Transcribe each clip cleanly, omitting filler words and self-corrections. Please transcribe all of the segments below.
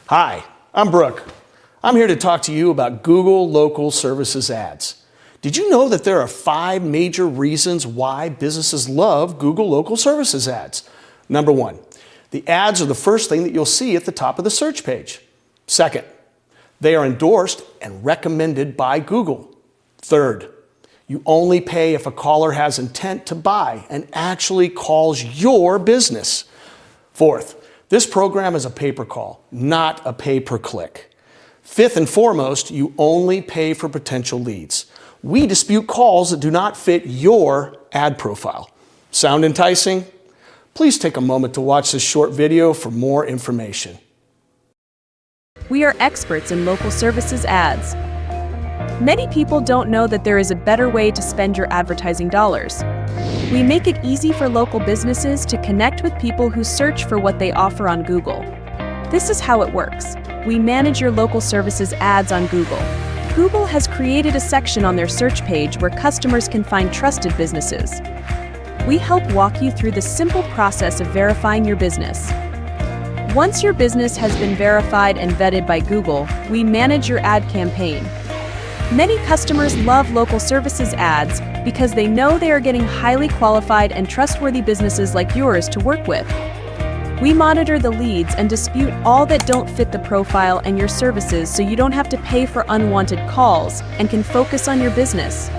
Hi, I'm Brooke. I'm here to talk to you about Google Local Services ads. Did you know that there are 5 major reasons why businesses love Google Local Services ads? Number 1, the ads are the first thing that you'll see at the top of the search page. Second, they are endorsed and recommended by Google. Third, you only pay if a caller has intent to buy and actually calls your business. Fourth, this program is a pay-per-call, not a pay-per-click. Fifth and foremost, you only pay for potential leads. We dispute calls that do not fit your ad profile. Sound enticing? Please take a moment to watch this short video for more information. We are experts in local services ads. Many people don't know that there is a better way to spend your advertising dollars. We make it easy for local businesses to connect with people who search for what they offer on Google. This is how it works. We manage your local services ads on Google. Google has created a section on their search page where customers can find trusted businesses. We help walk you through the simple process of verifying your business. Once your business has been verified and vetted by Google, we manage your ad campaign. Many customers love local services ads because they know they are getting highly qualified and trustworthy businesses like yours to work with. We monitor the leads and dispute all that don't fit the profile and your services so you don't have to pay for unwanted calls and can focus on your business.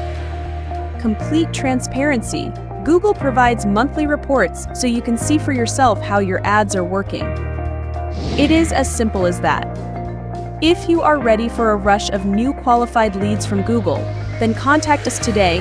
Complete transparency. Google provides monthly reports so you can see for yourself how your ads are working. It is as simple as that. If you are ready for a rush of new qualified leads from Google, then contact us today